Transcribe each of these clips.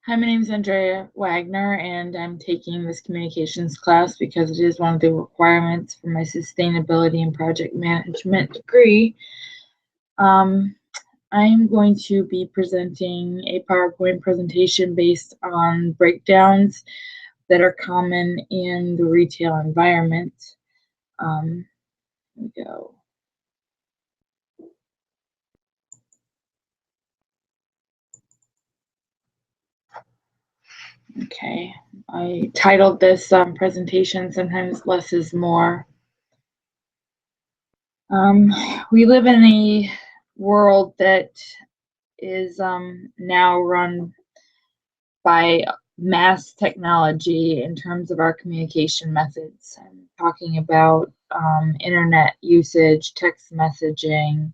Hi, my name is Andrea Wagner, and I'm taking this communications class because it is one of the requirements for my sustainability and project management degree. I'm going to be presenting a PowerPoint presentation based on breakdowns that are common in the retail environment. Here we go. Okay, I titled this presentation, Sometimes Less is More. We live in a world that is now run by mass technology in terms of our communication methods. I'm talking about internet usage, text messaging.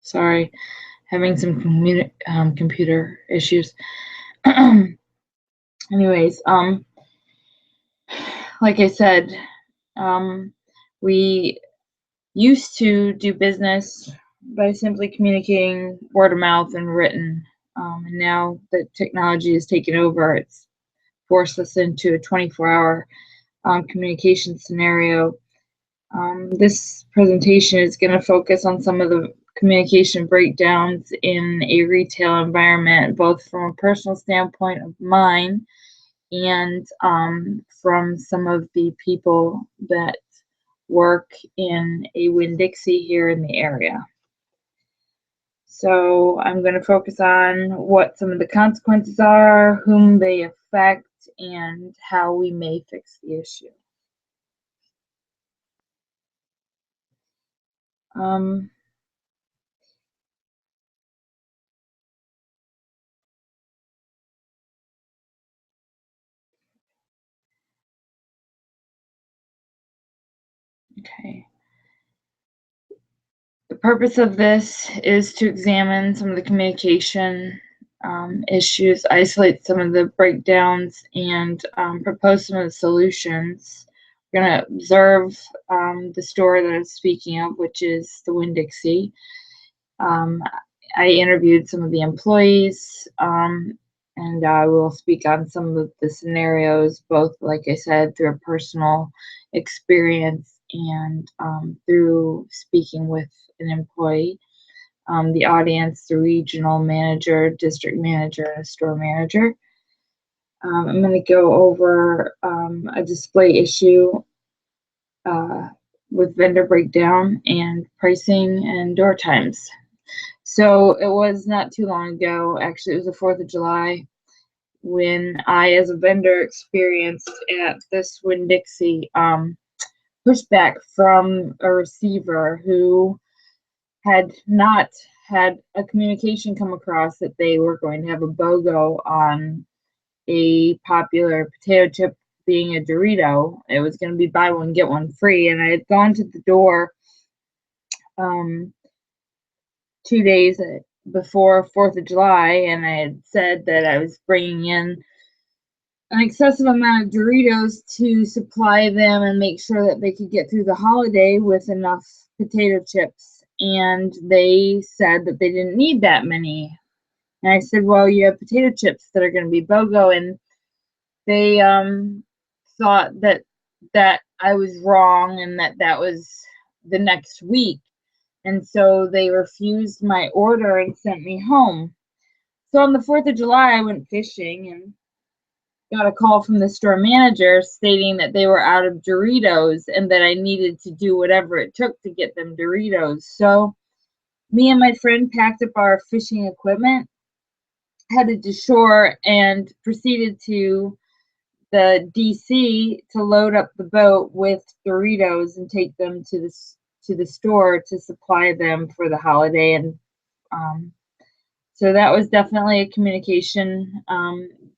Sorry, having some computer issues. Anyways, like I said, we used to do business by simply communicating word of mouth and written. And now that technology has taken over, it's forced us into a 24-hour communication scenario. This presentation is going to focus on some of the communication breakdowns in a retail environment, both from a personal standpoint of mine and from some of the people that work in a Winn-Dixie here in the area. So I'm going to focus on what some of the consequences are, whom they affect, and how we may fix the issue. Okay. The purpose of this is to examine some of the communication issues, isolate some of the breakdowns, and propose some of the solutions. We're going to observe the store that I'm speaking of, which is the Winn-Dixie. I interviewed some of the employees, and I will speak on some of the scenarios, both, like I said, through a personal experience and through speaking with an employee. The audience, the regional manager, district manager, and a store manager. I'm going to go over a display issue with vendor breakdown and pricing and door times. So it was not too long ago, actually it was the 4th of July, when I, as a vendor, experienced at this Winn-Dixie pushback from a receiver who had not had a communication come across that they were going to have a BOGO on a popular potato chip being a Dorito. It was going to be buy one, get one free. And I had gone to the door 2 days before 4th of July, and I had said that I was bringing in an excessive amount of Doritos to supply them and make sure that they could get through the holiday with enough potato chips. And they said that they didn't need that many. And I said, well, you have potato chips that are going to be BOGO. And they thought that I was wrong and that was the next week. And so they refused my order and sent me home. So on the 4th of July, I went fishing and got a call from the store manager stating that they were out of Doritos and that I needed to do whatever it took to get them Doritos. So me and my friend packed up our fishing equipment, headed to shore, and proceeded to the DC to load up the boat with Doritos and take them to the store to supply them for the holiday. And so that was definitely a communication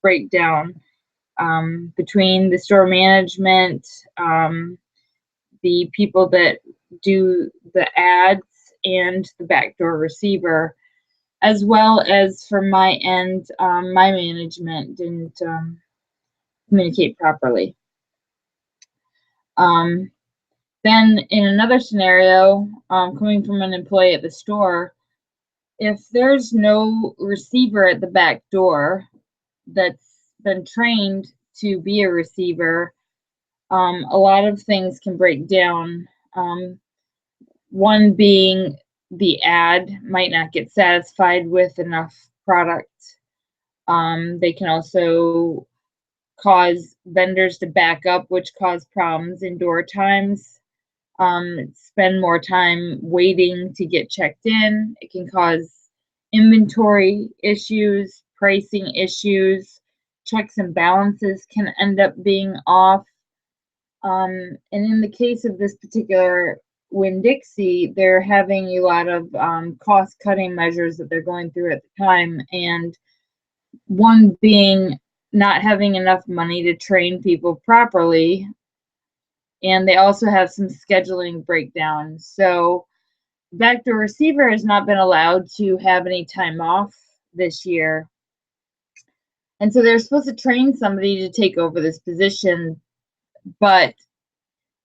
breakdown between the store management, the people that do the ads, and the backdoor receiver. as well as from my end, my management didn't communicate properly. Then in another scenario, coming from an employee at the store, if there's no receiver at the back door that's been trained to be a receiver, a lot of things can break down. One being the ad might not get satisfied with enough product. They can also cause vendors to back up, which cause problems in door times. Spend more time waiting to get checked in. It can cause inventory issues, pricing issues, checks and balances can end up being off. And in the case of this particular Winn-Dixie, they're having a lot of cost-cutting measures that they're going through at the time, and one being not having enough money to train people properly, and they also have some scheduling breakdowns. So backdoor receiver has not been allowed to have any time off this year. And so they're supposed to train somebody to take over this position, but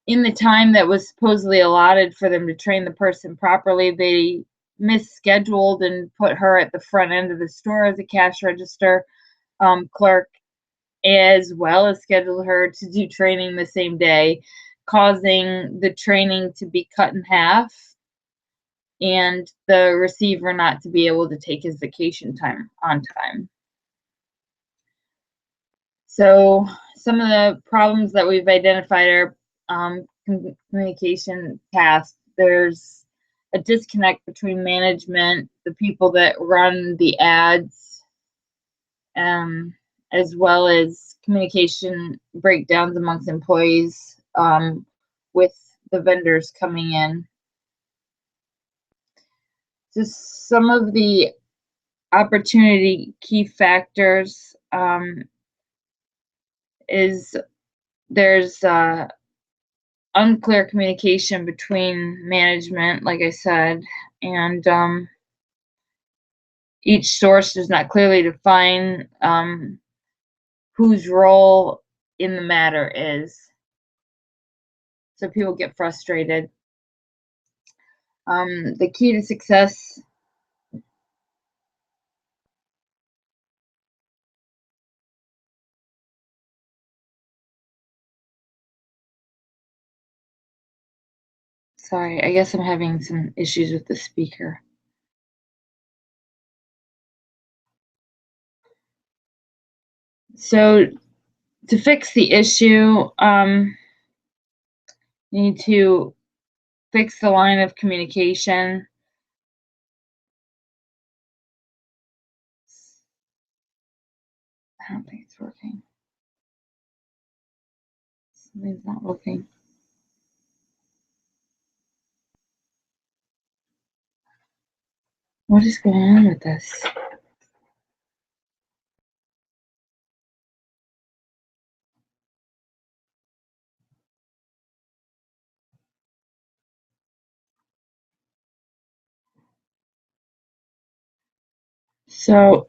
in the time that was supposedly allotted for them to train the person properly, they misscheduled and put her at the front end of the store as a cash register clerk, as well as scheduled her to do training the same day, causing the training to be cut in half and the receiver not to be able to take his vacation time on time. So some of the problems that we've identified are communication paths. There's a disconnect between management, the people that run the ads, as well as communication breakdowns amongst employees with the vendors coming in. Just some of the opportunity key factors is there's unclear communication between management, like I said, and each source does not clearly define whose role in the matter is. So people get frustrated. The key to success Sorry, I guess I'm having some issues with the speaker. So to fix the issue, you need to fix the line of communication. I don't think it's working. Something's not working. What is going on with this? So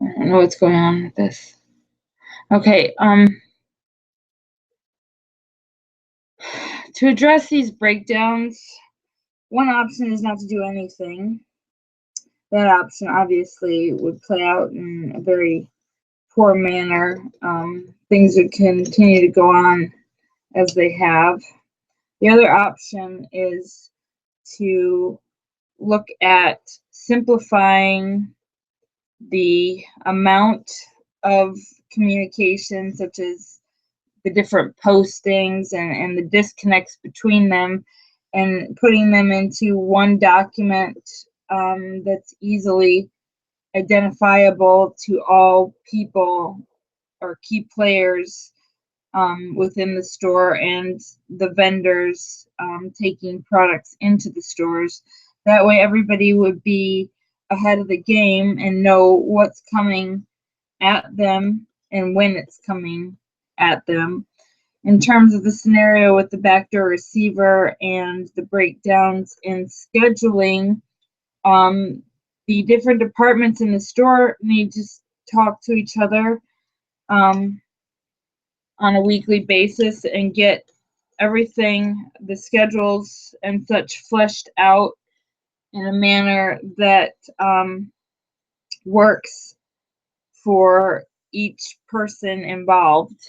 I don't know what's going on with this. Okay, to address these breakdowns, one option is not to do anything. That option obviously would play out in a very poor manner. Things would continue to go on as they have. The other option is to look at simplifying the amount of communication, such as the different postings and the disconnects between them, and putting them into one document that's easily identifiable to all people or key players within the store and the vendors taking products into the stores. That way everybody would be ahead of the game and know what's coming at them and when it's coming at them. In terms of the scenario with the backdoor receiver and the breakdowns in scheduling, the different departments in the store need to talk to each other on a weekly basis and get everything, the schedules and such, fleshed out in a manner that works for each person involved.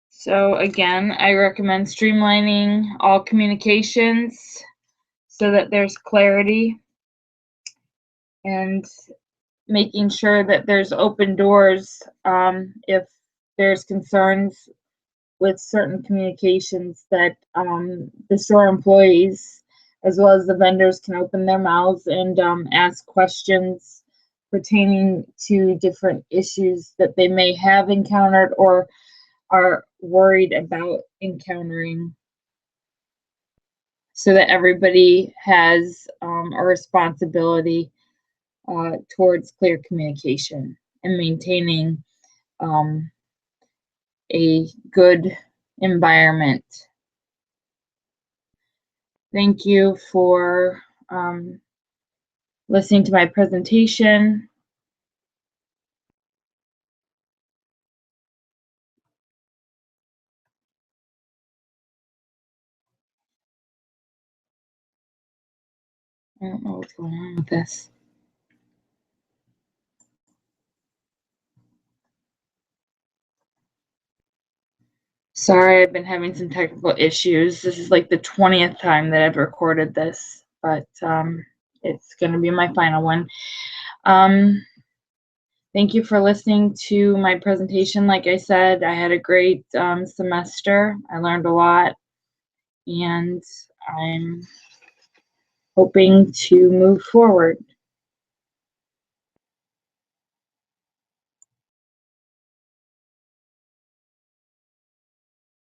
So again, I recommend streamlining all communications so that there's clarity, and making sure that there's open doors if there's concerns with certain communications, that the store employees as well as the vendors can open their mouths and ask questions pertaining to different issues that they may have encountered or are worried about encountering, so that everybody has a responsibility towards clear communication and maintaining a good environment. Thank you for listening to my presentation. I don't know what's going on with this. Sorry, I've been having some technical issues. This is like the 20th time that I've recorded this, but it's going to be my final one. Thank you for listening to my presentation. Like I said, I had a great semester. I learned a lot, and I'm hoping to move forward.